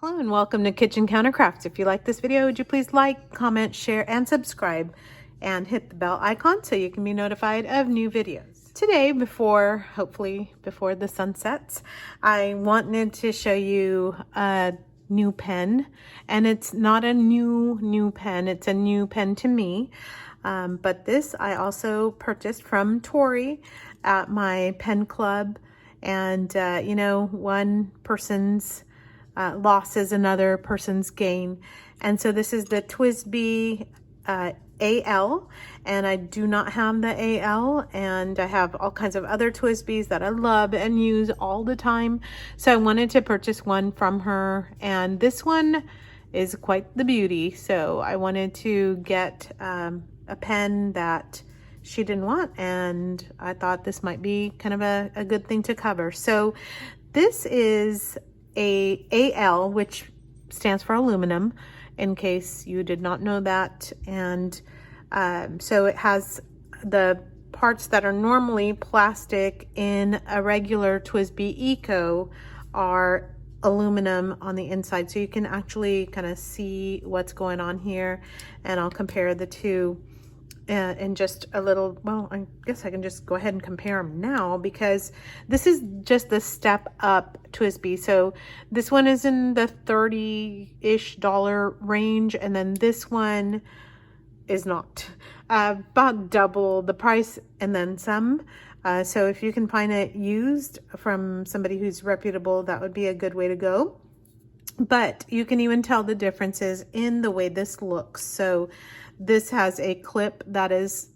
Hello and welcome to Kitchen Counter Crafts. If you like this video, would you please like, comment, share, and subscribe, and hit the bell icon so you can be notified of new videos. Today, hopefully before the sun sets, I wanted to show you a new pen, and it's not a new pen, it's a new pen to me. But this I also purchased from Tori at my pen club, and you know, one person's loss is another person's gain. And so this is the TWSBI AL, and I do not have the AL, and I have all kinds of other TWSBIs that I love and use all the time. So I wanted to purchase one from her, and this one is quite the beauty. So I wanted to get a pen that she didn't want, and I thought this might be kind of a good thing to cover. So this is a AL, which stands for aluminum, in case you did not know that. And so it has the parts that are normally plastic in a regular TWSBI Eco are aluminum on the inside, so you can actually kind of see what's going on here. And I'll compare the two in just a little. Well, I guess I can just go ahead and compare them now, because this is just the step up TWSBI. So this one is in the $30-ish range, and then this one is not, about double the price and then some. So if you can find it used from somebody who's reputable, that would be a good way to go. But you can even tell the differences in the way this looks. So this has a clip that is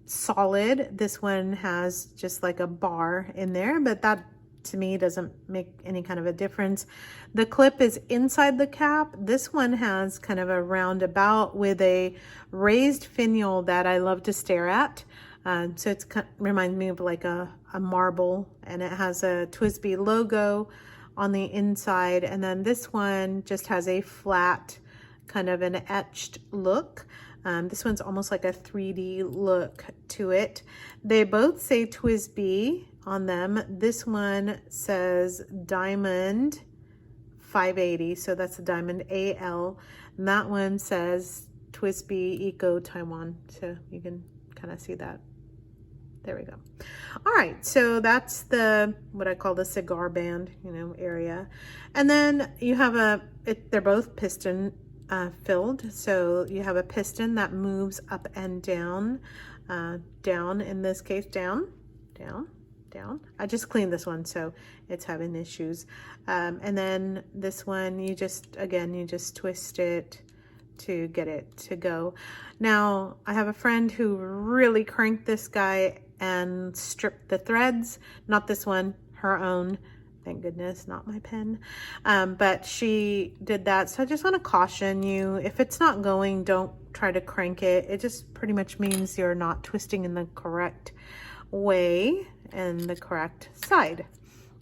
solid. This one has just like a bar in there, but that to me doesn't make any kind of a difference. The clip is inside the cap. This one has kind of a roundabout with a raised finial that I love to stare at. So it's reminds me of like a marble, and it has a TWSBI logo on the inside. And then this one just has a flat kind of an etched look. This one's almost like a 3D look to it. They both say TWSBI on them. This one says Diamond 580, so that's a Diamond AL. And that one says TWSBI Eco Taiwan, so you can kind of see that. There we go. All right, so that's the, what I call the cigar band, you know, area. And then you have they're both piston filled. So you have a piston that moves up and down, down in this case, down, down, down. I just cleaned this one, so it's having issues. And then this one, you just twist it to get it to go. Now, I have a friend who really cranked this guy and stripped the threads. Not this one, her own. Thank goodness, not my pen. But she did that. So I just want to caution you, if it's not going, don't try to crank it. It just pretty much means you're not twisting in the correct way and the correct side.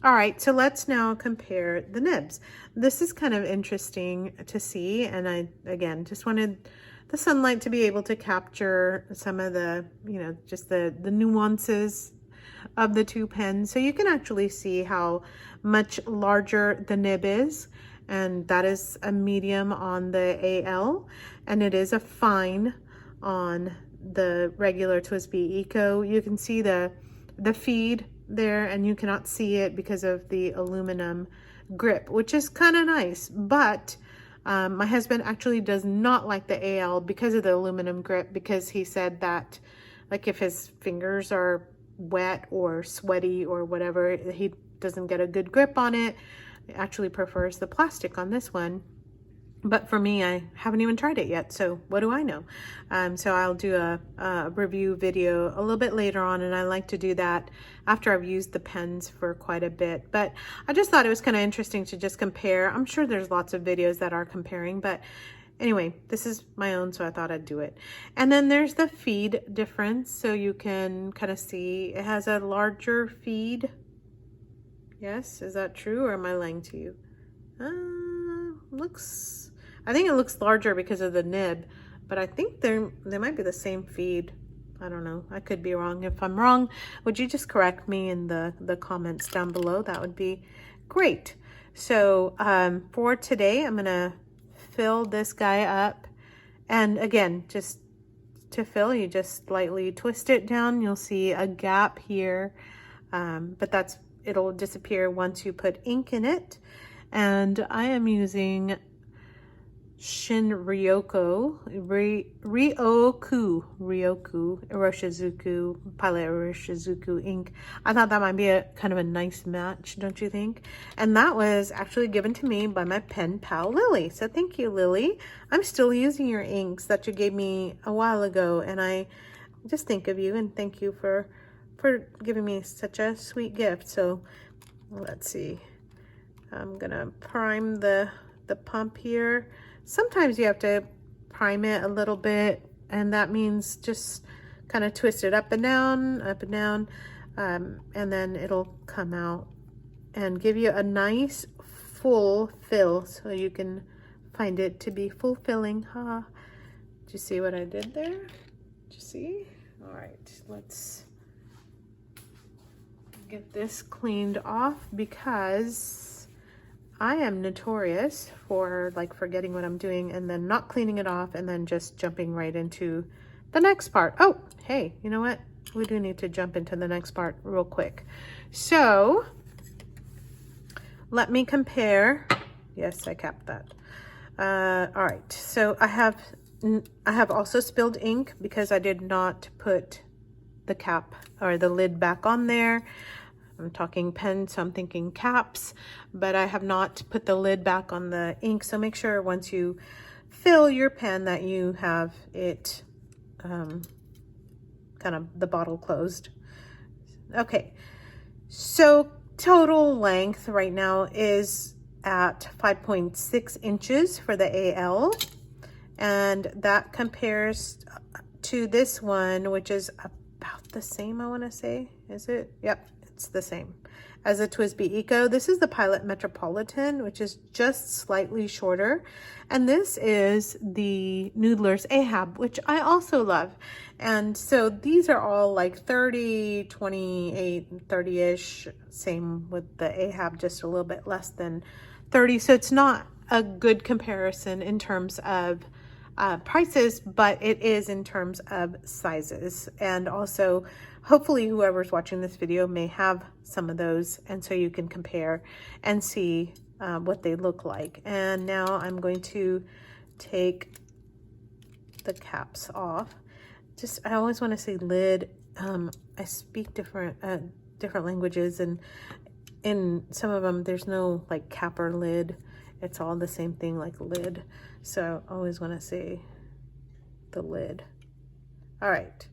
All right, so let's now compare the nibs. This is kind of interesting to see, and I, again, just wanted the sunlight to be able to capture some of the, you know, just the nuances of the two pens. So you can actually see how much larger the nib is, and that is a medium on the AL, and it is a fine on the regular TWSBI Eco. You can see the feed there, and you cannot see it because of the aluminum grip, which is kind of nice. But my husband actually does not like the AL because of the aluminum grip, because he said that, like, if his fingers are wet or sweaty or whatever, he doesn't get a good grip on it. He actually prefers the plastic on this one. But for me, I haven't even tried it yet, so what do I know? So I'll do a review video a little bit later on, and I like to do that after I've used the pens for quite a bit. But I just thought it was kind of interesting to just compare. I'm sure there's lots of videos that are comparing, but anyway, this is my own, so I thought I'd do it. And then there's the feed difference, so you can kind of see it has a larger feed. Yes, is that true, or am I lying to you? I think it looks larger because of the nib, but I think they might be the same feed. I don't know. I could be wrong. If I'm wrong, would you just correct me in the comments down below? That would be great. So for today, I'm gonna fill this guy up. And again, just to fill, you just slightly twist it down. You'll see a gap here, but it'll disappear once you put ink in it. And I am using Ryoku Iroshizuku Pilot Iroshizuku ink. I thought that might be a kind of a nice match, don't you think? And that was actually given to me by my pen pal Lily. So thank you, Lily. I'm still using your inks that you gave me a while ago, and I just think of you and thank you for giving me such a sweet gift. So let's see. I'm gonna prime the pump here. Sometimes you have to prime it a little bit, and that means just kind of twist it up and down, and then it'll come out and give you a nice full fill, so you can find it to be fulfilling. Ha! Did you see what I did there? Did you see? All right, let's get this cleaned off because I am notorious for like forgetting what I'm doing and then not cleaning it off and then just jumping right into the next part. Oh, hey, you know what? We do need to jump into the next part real quick. So let me compare. Yes, I capped that. All right, so I have also spilled ink because I did not put the cap or the lid back on there. I'm talking pen, so I'm thinking caps, but I have not put the lid back on the ink. So make sure once you fill your pen that you have it kind of the bottle closed. Okay, so total length right now is at 5.6 inches for the AL, and that compares to this one, which is about the same, I want to say. Is it? Yep. It's the same as a TWSBI Eco. This is the Pilot Metropolitan, which is just slightly shorter. And this is the Noodler's Ahab, which I also love. And so these are all like 30, 28, 30-ish. Same with the Ahab, just a little bit less than 30. So it's not a good comparison in terms of prices, but it is in terms of sizes. And also, hopefully whoever's watching this video may have some of those, and so you can compare and see what they look like. And now I'm going to take the caps off. I always want to say lid. I speak different languages, and in some of them there's no like cap or lid. It's all the same thing, like lid. So I always want to say the lid. All right.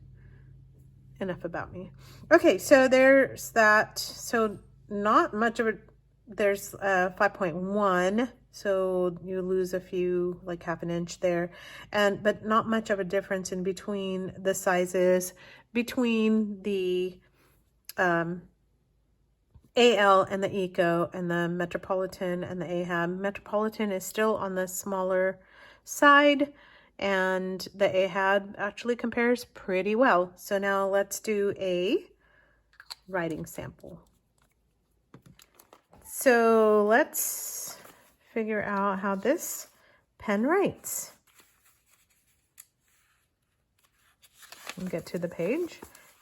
Enough about me. Okay, so there's that. So not much of it. There's 5.1, so you lose a few, like half an inch there, but not much of a difference in between the sizes between the AL and the Eco and the Metropolitan and the Ahab. Metropolitan is still on the smaller side, and the Ahab actually compares pretty well. So now let's do a writing sample. So let's figure out how this pen writes. And get to the page.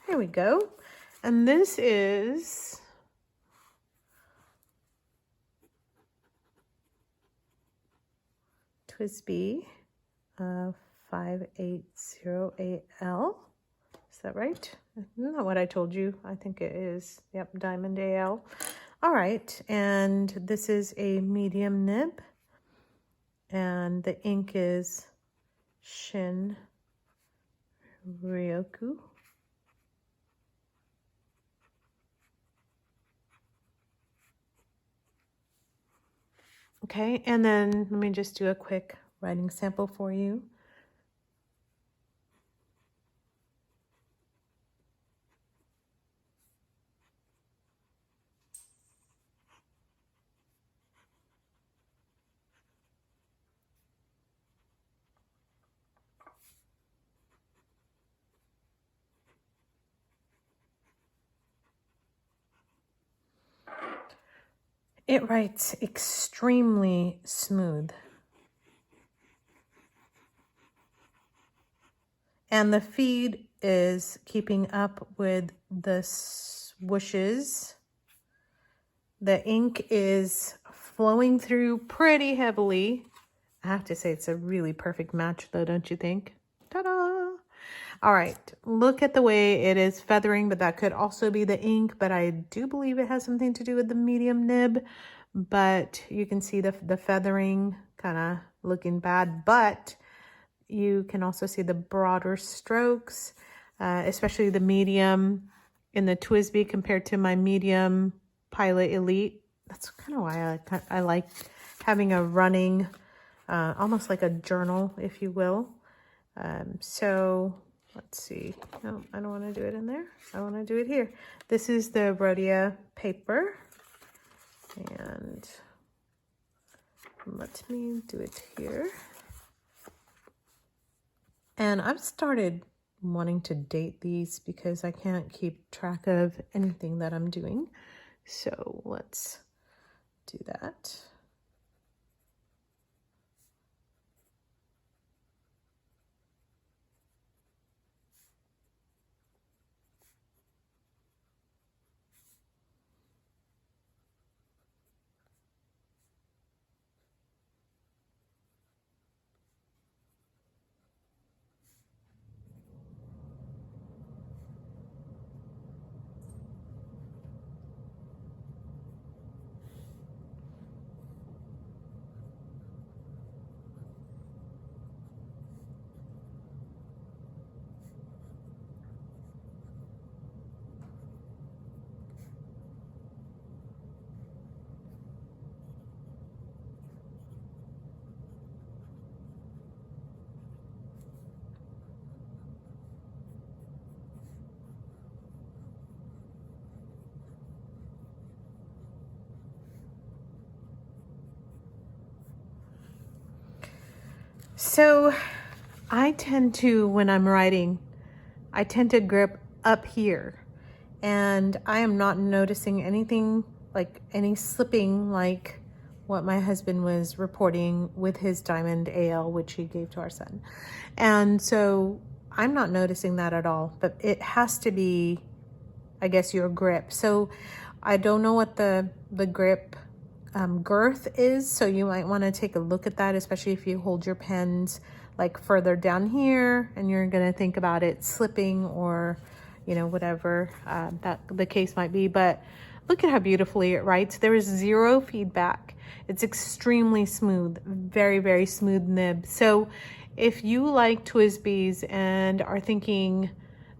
Here we go. And this is TWSBI 580AL. Is that right? Isn't that what I told you? I think it is. Yep, Diamond AL. All right, and this is a medium nib, and the ink is Shin Ryoku. Okay, and then let me just do a quick writing sample for you. It writes extremely smooth. And the feed is keeping up with the swooshes. The ink is flowing through pretty heavily. I have to say it's a really perfect match though, don't you think? Ta-da! All right, look at the way it is feathering, but that could also be the ink, but I do believe it has something to do with the medium nib. But you can see the feathering kind of looking bad, but you can also see the broader strokes, especially the medium in the TWSBI compared to my medium Pilot Elite. That's kind of why I like having a running, almost like a journal, if you will. So let's see. No, I don't want to do it in there. I want to do it here. This is the Rhodia paper. And let me do it here. And I've started wanting to date these because I can't keep track of anything that I'm doing. So let's do that. So I tend to, when I'm writing, I tend to grip up here, and I am not noticing anything like any slipping like what my husband was reporting with his Diamond AL, which he gave to our son. And so I'm not noticing that at all, but it has to be, I guess, your grip. So I don't know what the grip girth is, so you might want to take a look at that, especially if you hold your pens like further down here and you're going to think about it slipping or, you know, whatever that the case might be. But look at how beautifully it writes. There is zero feedback. It's extremely smooth, very, very smooth nib. So if you like TWSBIs and are thinking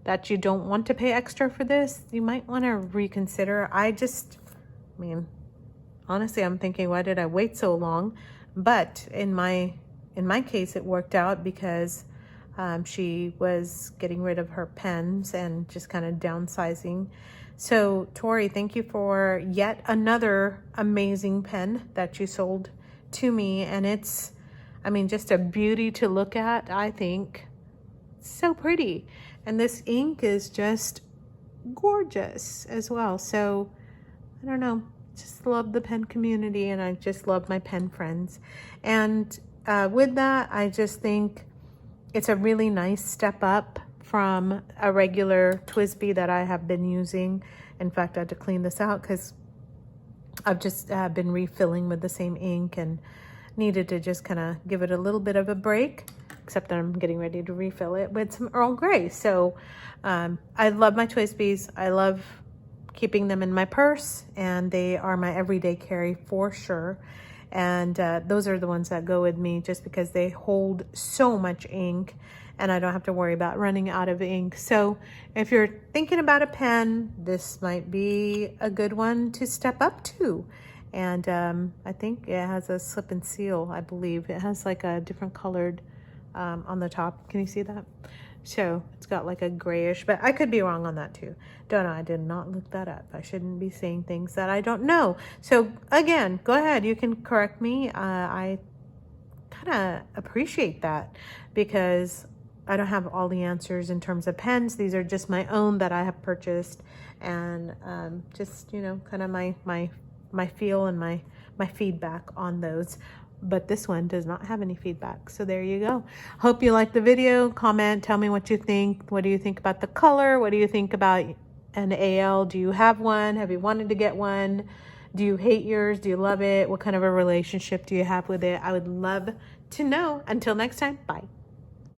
that you don't want to pay extra for this, you might want to reconsider. I mean, honestly, I'm thinking, why did I wait so long? But in my case, it worked out because she was getting rid of her pens and just kind of downsizing. So Tori, thank you for yet another amazing pen that you sold to me. And it's, I mean, just a beauty to look at, I think. So pretty. And this ink is just gorgeous as well. So I don't know, just love the pen community, and I just love my pen friends. And with that, I just think it's a really nice step up from a regular TWSBI that I have been using. In fact, I had to clean this out because I've just been refilling with the same ink and needed to just kind of give it a little bit of a break, except that I'm getting ready to refill it with some Earl Grey. So I love my TWSBIs. I love keeping them in my purse, and they are my everyday carry for sure. And those are the ones that go with me just because they hold so much ink and I don't have to worry about running out of ink. So if you're thinking about a pen, this might be a good one to step up to. And I think it has a slip and seal, I believe. It has like a different colored on the top. Can you see that? So it's got like a grayish, but I could be wrong on that too. Don't know, I did not look that up. I shouldn't be saying things that I don't know. So again, go ahead, you can correct me. I kind of appreciate that because I don't have all the answers in terms of pens. These are just my own that I have purchased, and just, you know, kind of my feel and my feedback on those. But this one does not have any feedback. So there you go. Hope you liked the video. Comment, tell me what you think. What do you think about the color? What do you think about an AL? Do you have one? Have you wanted to get one? Do you hate yours? Do you love it? What kind of a relationship do you have with it? I would love to know. Until next time, bye.